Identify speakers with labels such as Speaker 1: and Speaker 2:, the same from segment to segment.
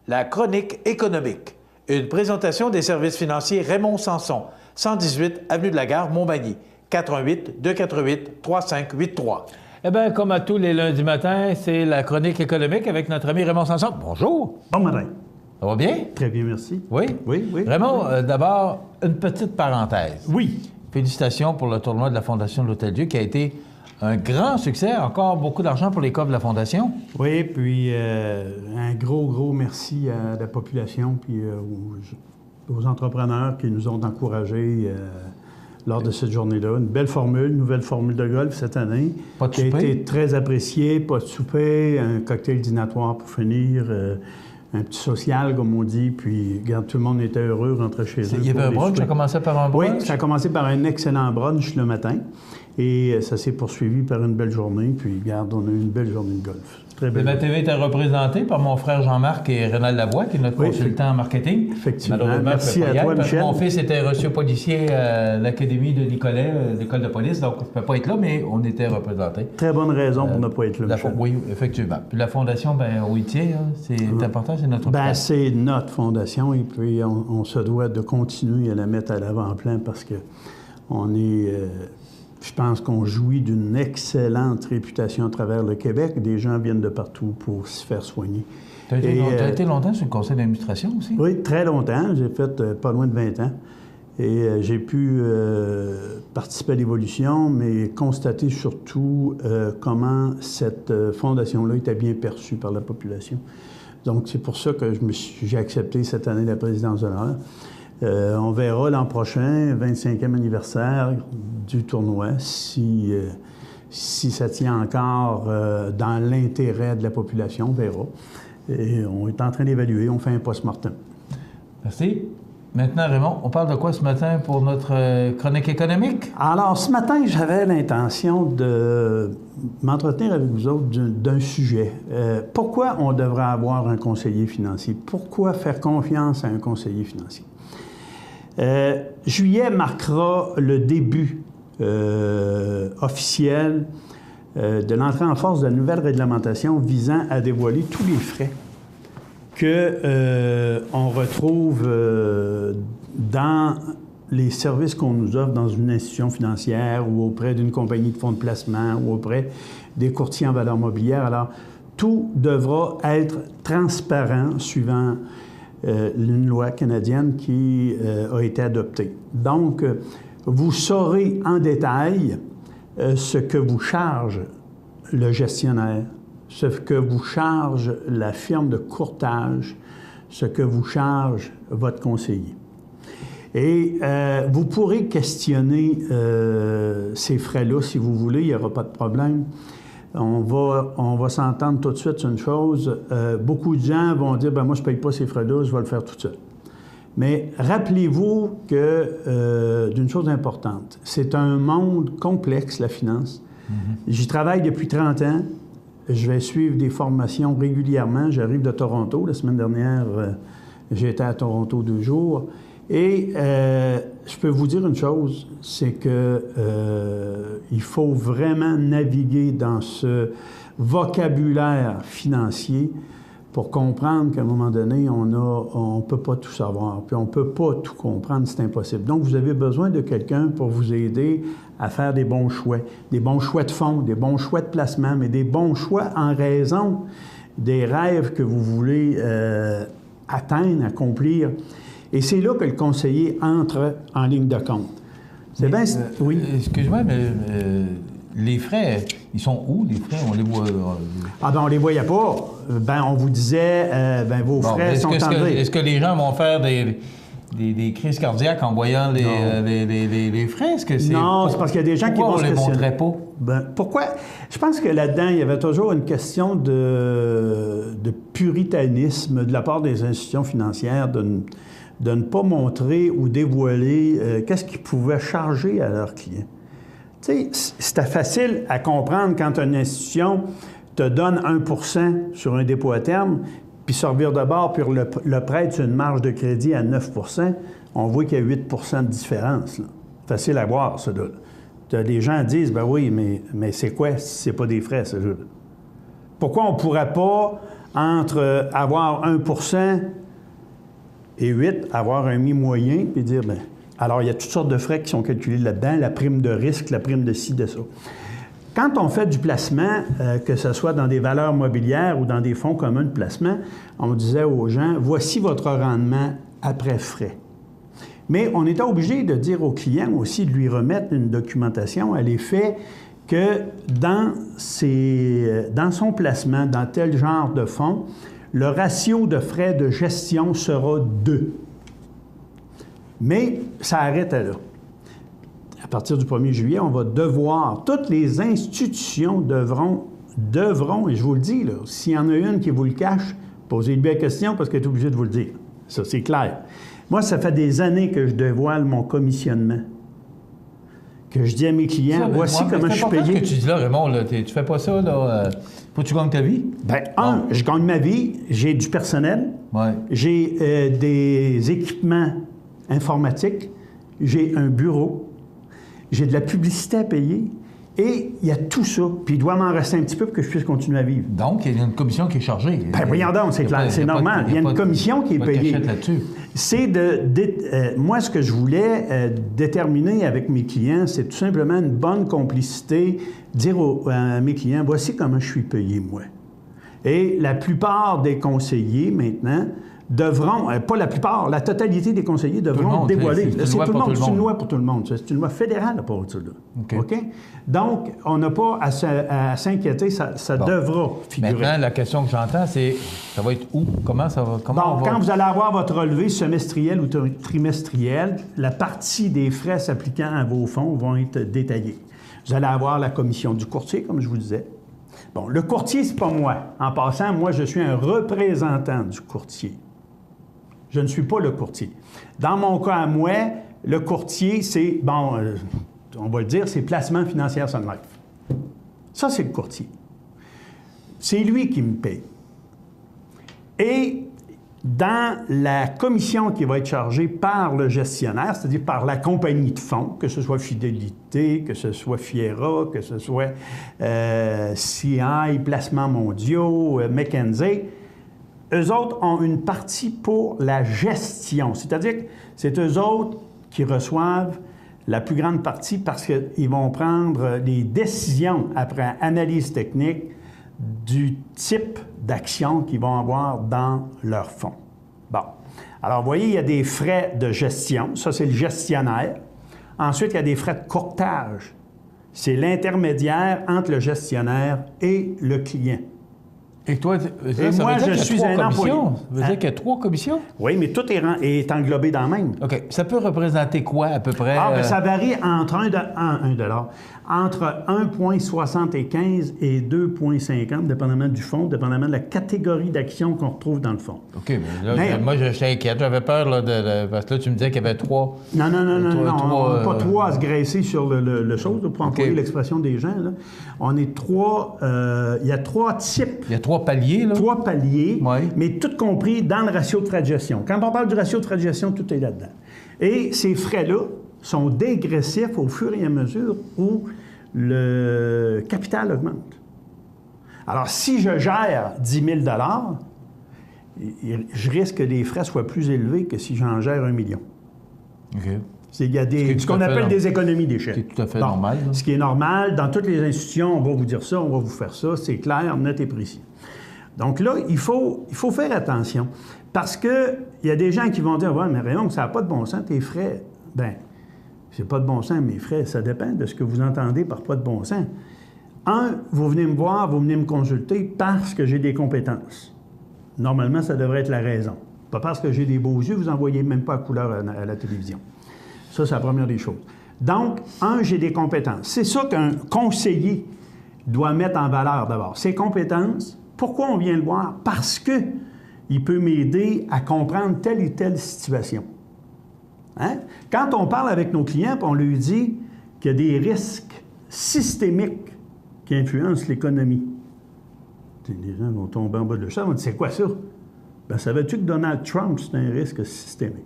Speaker 1: La chronique économique. Une présentation des services financiers Raymond Sanson, 118 Avenue de la Gare, Montmagny, 418-288-3583.
Speaker 2: Eh bien, comme à tous les lundis matins, c'est la chronique économique avec notre ami Raymond Sanson. Bonjour!
Speaker 3: Bon matin.
Speaker 2: Ça va bien?
Speaker 3: Très bien, merci.
Speaker 2: Oui?
Speaker 3: Oui.
Speaker 2: Raymond, d'abord, une petite parenthèse.
Speaker 3: Oui.
Speaker 2: Félicitations pour le tournoi de la Fondation de l'Hôtel-Dieu qui a été un grand succès. Encore beaucoup d'argent pour les coffres de la Fondation.
Speaker 3: Oui, puis un gros merci à la population puis aux entrepreneurs qui nous ont encouragés lors de cette journée-là. Une belle formule, une nouvelle formule de golf cette année.
Speaker 2: Pas de
Speaker 3: qui
Speaker 2: souper?
Speaker 3: a été très appréciée. Pas de souper, un cocktail dînatoire pour finir, un petit social, comme on dit. Puis, regarde, tout le monde était heureux, rentrait chez eux.
Speaker 2: Il y avait un brunch, ça a commencé par un brunch?
Speaker 3: Oui, ça a commencé par un excellent brunch le matin. Et ça s'est poursuivi par une belle journée. Puis, regarde, on a eu une belle journée de golf. Très belle.
Speaker 2: Ma TV était représentée par mon frère Jean-Marc et Rénal Lavoie, qui est notre consultant en marketing.
Speaker 3: Effectivement.
Speaker 2: Malheureusement,
Speaker 3: Merci à toi, Michel.
Speaker 2: Mon fils était reçu policier à l'Académie de Nicolet, l'école de police, donc on ne peut pas être là, mais on était représentés.
Speaker 3: Très bonne raison pour ne pas être là, Michel.
Speaker 2: Oui, effectivement. Puis la Fondation, où il tient, c'est important, c'est notre
Speaker 3: c'est notre fondation et puis on se doit de continuer à la mettre à l'avant-plan parce que on est... je pense qu'on jouit d'une excellente réputation à travers le Québec. Des gens viennent de partout pour se faire soigner.
Speaker 2: Tu as été longtemps sur le conseil d'administration aussi?
Speaker 3: Oui, très longtemps. J'ai fait pas loin de 20 ans. Et j'ai pu participer à l'évolution, mais constater surtout comment cette fondation-là était bien perçue par la population. Donc, c'est pour ça que j'ai accepté cette année la présidence d'honneur. On verra l'an prochain, 25e anniversaire du tournoi, si ça tient encore dans l'intérêt de la population, on verra. Et on est en train d'évaluer, on fait un post-mortem.
Speaker 2: Merci. Maintenant, Raymond, on parle de quoi ce matin pour notre chronique économique?
Speaker 3: Alors, ce matin, j'avais l'intention de m'entretenir avec vous autres d'un sujet. Pourquoi on devrait avoir un conseiller financier? Pourquoi faire confiance à un conseiller financier? Juillet marquera le début officiel de l'entrée en force de la nouvelle réglementation visant à dévoiler tous les frais qu'on retrouve dans les services qu'on nous offre dans une institution financière ou auprès d'une compagnie de fonds de placement ou auprès des courtiers en valeurs mobilières. Alors, tout devra être transparent suivant une loi canadienne qui a été adoptée. Donc, vous saurez en détail ce que vous charge le gestionnaire, ce que vous charge la firme de courtage, ce que vous charge votre conseiller. Et vous pourrez questionner ces frais-là si vous voulez, il n'y aura pas de problème. On va s'entendre tout de suite sur une chose. Beaucoup de gens vont dire, moi, je ne paye pas ces frais-là, je vais le faire tout seul. Mais rappelez-vous d'une chose importante. C'est un monde complexe, la finance. J'y travaille depuis 30 ans. Je vais suivre des formations régulièrement. J'arrive de Toronto. La semaine dernière, j'ai été à Toronto 2 jours. Et je peux vous dire une chose, c'est que il faut vraiment naviguer dans ce vocabulaire financier pour comprendre qu'à un moment donné, on peut pas tout savoir, puis on peut pas tout comprendre, c'est impossible. Donc, vous avez besoin de quelqu'un pour vous aider à faire des bons choix de fonds, des bons choix de placement, mais des bons choix en raison des rêves que vous voulez atteindre, accomplir. Et c'est là que le conseiller entre en ligne de compte. C'est bien...
Speaker 2: oui. Excuse-moi, mais les frais, ils sont où, les frais? On les voit...
Speaker 3: on les voyait pas. On vous disait, vos frais sont enlevés.
Speaker 2: Est-ce que les gens vont faire des crises cardiaques en voyant les frais? Est-ce que c'est...
Speaker 3: Non, c'est parce qu'il y a des gens qui vont se questionner.
Speaker 2: Pourquoi on les montrait pas?
Speaker 3: Pourquoi? Je pense que là-dedans, il y avait toujours une question de puritanisme de la part des institutions financières de ne pas montrer ou dévoiler qu'est-ce qu'ils pouvaient charger à leurs clients. Tu sais, c'était facile à comprendre quand une institution te donne 1% sur un dépôt à terme, puis servir de bord, puis le prête sur une marge de crédit à 9%, on voit qu'il y a 8% de différence. Là. Facile à voir, ça. Les gens disent, oui, mais c'est quoi si c'est pas des frais, ça? Pourquoi on ne pourrait pas entre avoir 1% et 8, avoir un mi-moyen, puis dire, bien, alors il y a toutes sortes de frais qui sont calculés là-dedans, la prime de risque, la prime de ci, de ça. Quand on fait du placement, que ce soit dans des valeurs mobilières ou dans des fonds communs de placement, on disait aux gens, voici votre rendement après frais. Mais on était obligé de dire au client aussi, de lui remettre une documentation à l'effet que dans son placement, dans tel genre de fonds, le ratio de frais de gestion sera 2. Mais ça arrête là. À partir du 1er juillet, on va devoir, toutes les institutions devront, et je vous le dis, là, s'il y en a une qui vous le cache, posez-lui la question parce qu'elle est obligée de vous le dire. Ça, c'est clair. Moi, ça fait des années que je dévoile mon commissionnement. Que je dis à mes clients, voici comment je suis payé.
Speaker 2: C'est ce que tu dis là, Raymond, là, tu fais pas ça, là, faut que tu gagnes ta vie?
Speaker 3: Bien, je gagne ma vie, j'ai du personnel, j'ai des équipements informatiques, j'ai un bureau, j'ai de la publicité à payer, et il y a tout ça. Puis il doit m'en rester un petit peu pour que je puisse continuer à vivre.
Speaker 2: Donc, il y a une commission qui est chargée.
Speaker 3: Bien, voyons donc, c'est clair, c'est normal. Il y a une commission qui est payée. C'est moi, ce que je voulais déterminer avec mes clients, c'est tout simplement une bonne complicité, dire à mes clients, voici comment je suis payé, moi. Et la plupart des conseillers, maintenant, devront, pas la plupart, la totalité des conseillers devront dévoiler. C'est une loi pour tout le monde. C'est une loi fédérale pour ça. OK? Donc, on n'a pas à s'inquiéter, ça devra figurer.
Speaker 2: Maintenant, la question que j'entends, c'est, ça va être où? Comment ça va?
Speaker 3: Quand vous allez avoir votre relevé semestriel ou trimestriel, la partie des frais s'appliquant à vos fonds vont être détaillés. Vous allez avoir la commission du courtier, comme je vous disais. Bon, le courtier, c'est pas moi. En passant, moi, je suis un représentant du courtier. Je ne suis pas le courtier. Dans mon cas à moi, le courtier, c'est, on va le dire, c'est Placement Financier Sun Life. Ça, c'est le courtier. C'est lui qui me paye. Et dans la commission qui va être chargée par le gestionnaire, c'est-à-dire par la compagnie de fonds, que ce soit Fidélité, que ce soit Fiera, que ce soit CI, Placements Mondiaux, McKenzie, eux autres ont une partie pour la gestion. C'est-à-dire que c'est eux autres qui reçoivent la plus grande partie parce qu'ils vont prendre les décisions après analyse technique du type d'action qu'ils vont avoir dans leur fonds. Bon. Alors, vous voyez, il y a des frais de gestion. Ça, c'est le gestionnaire. Ensuite, il y a des frais de courtage. C'est l'intermédiaire entre le gestionnaire et le client.
Speaker 2: Et toi,
Speaker 3: moi, je suis un employé.
Speaker 2: Ça veut dire qu'il y a 3 commissions?
Speaker 3: Oui, mais tout est englobé dans le même.
Speaker 2: OK. Ça peut représenter quoi, à peu près?
Speaker 3: Ça varie entre entre 1,75 et 2,50, dépendamment du fonds, dépendamment de la catégorie d'actions qu'on retrouve dans le fonds.
Speaker 2: OK. Mais moi, j'étais inquiète. J'avais peur, parce que là, tu me disais qu'il y avait 3...
Speaker 3: Non. Pas 3 à se graisser sur le chose, pour employer l'expression des gens. Là. On est 3... il y a 3 types.
Speaker 2: Il y a 3 paliers, là.
Speaker 3: 3 paliers,
Speaker 2: oui.
Speaker 3: Mais tout compris dans le ratio de frais de gestion. Quand on parle du ratio de frais de gestion, tout est là-dedans. Et ces frais-là sont dégressifs au fur et à mesure où le capital augmente. Alors, si je gère 10 000 je risque que les frais soient plus élevés que si j'en gère 1 million.
Speaker 2: OK.
Speaker 3: Il y a ce qu'on appelle des économies d'échelle.
Speaker 2: C'est tout à fait normal.
Speaker 3: Ce qui est normal, dans toutes les institutions, on va vous dire ça, on va vous faire ça, c'est clair, net et précis. Donc là, il faut faire attention. Parce qu'il y a des gens qui vont dire « Ouais, mais Raymond, ça n'a pas de bon sens, tes frais. » Bien, c'est pas de bon sens, mes frais. Ça dépend de ce que vous entendez par pas de bon sens. Vous venez me voir, vous venez me consulter parce que j'ai des compétences. Normalement, ça devrait être la raison. Pas parce que j'ai des beaux yeux, vous n'envoyez même pas à couleur à la télévision. Ça, c'est la première des choses. Donc, j'ai des compétences. C'est ça qu'un conseiller doit mettre en valeur d'abord. Ses compétences, pourquoi on vient le voir? Parce qu'il peut m'aider à comprendre telle et telle situation. Hein? Quand on parle avec nos clients, on lui dit qu'il y a des risques systémiques qui influencent l'économie. Les gens vont tomber en bas de le champ, on dit « C'est quoi ça? » Bien, savais-tu que Donald Trump, c'est un risque systémique?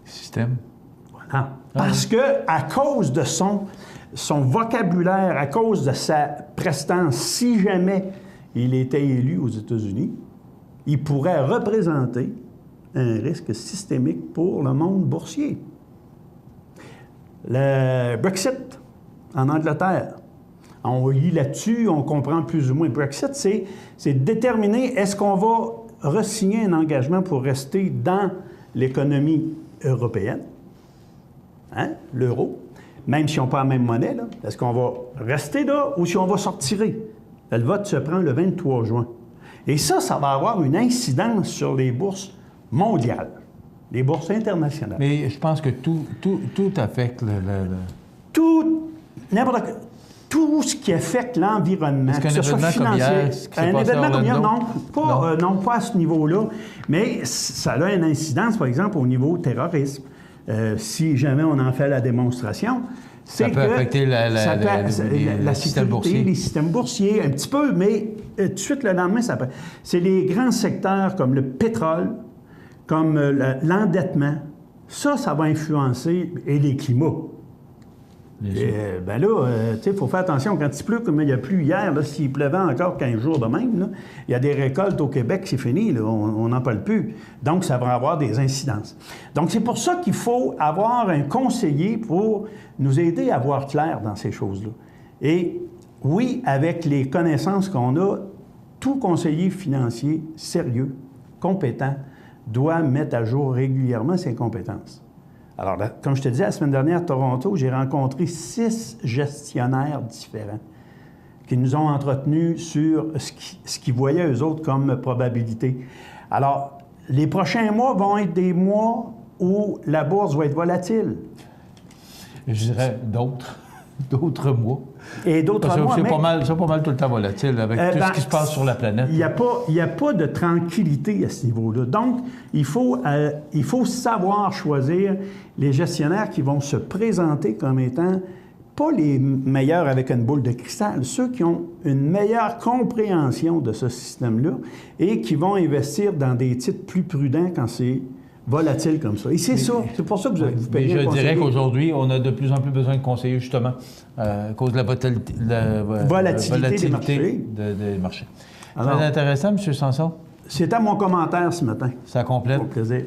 Speaker 2: Système?
Speaker 3: Voilà. Parce que à cause de son vocabulaire, à cause de sa prestance, si jamais il était élu aux États-Unis, il pourrait représenter un risque systémique pour le monde boursier. Le Brexit en Angleterre, on lit là-dessus, on comprend plus ou moins. Le Brexit, c'est déterminer est-ce qu'on va re-signer un engagement pour rester dans l'économie européenne, hein, l'euro, même si on n'a pas la même monnaie, là. Est-ce qu'on va rester là ou si on va sortir? Le vote se prend le 23 juin. Et ça va avoir une incidence sur les bourses mondiales, les bourses internationales.
Speaker 2: Mais je pense que tout affecte
Speaker 3: Tout ce qui affecte l'environnement, que ce soit financier, un événement comme hier, non, pas à ce niveau-là, mais ça a une incidence, par exemple, au niveau terrorisme. Si jamais on en fait la démonstration, c'est que
Speaker 2: ça peut affecter
Speaker 3: la sécurité, les systèmes boursiers, un petit peu, mais tout de suite, le lendemain, c'est les grands secteurs comme le pétrole, comme l'endettement. Ça va influencer, et les climats. Ben là, il faut faire attention. Quand il pleut, comme il y a plu hier, s'il pleuvait encore 15 jours de même, là, il y a des récoltes au Québec, c'est fini, là, on n'en parle plus. Donc, ça va avoir des incidences. Donc, c'est pour ça qu'il faut avoir un conseiller pour nous aider à voir clair dans ces choses-là. Et oui, avec les connaissances qu'on a, tout conseiller financier sérieux, compétent, doit mettre à jour régulièrement ses compétences. Alors, là, comme je te disais, la semaine dernière à Toronto, j'ai rencontré 6 gestionnaires différents qui nous ont entretenus sur ce qu'ils voyaient eux autres comme probabilité. Alors, les prochains mois vont être des mois où la bourse va être volatile.
Speaker 2: Je dirais d'autres mois.
Speaker 3: Et d'autres mois,
Speaker 2: c'est pas mal tout le temps volatile avec tout ce qui se passe sur la planète.
Speaker 3: Il n'y a pas de tranquillité à ce niveau-là. Donc, il faut savoir choisir les gestionnaires qui vont se présenter comme étant pas les meilleurs avec une boule de cristal, ceux qui ont une meilleure compréhension de ce système-là et qui vont investir dans des titres plus prudents quand c'est volatile comme ça. Et c'est c'est pour ça que vous payez un conseiller.
Speaker 2: Je dirais qu'aujourd'hui, on a de plus en plus besoin de conseillers, justement, à cause de la volatilité des marchés. Alors, très intéressant, M. Sanson.
Speaker 3: C'était mon commentaire ce matin.
Speaker 2: Ça complète.
Speaker 3: Au plaisir.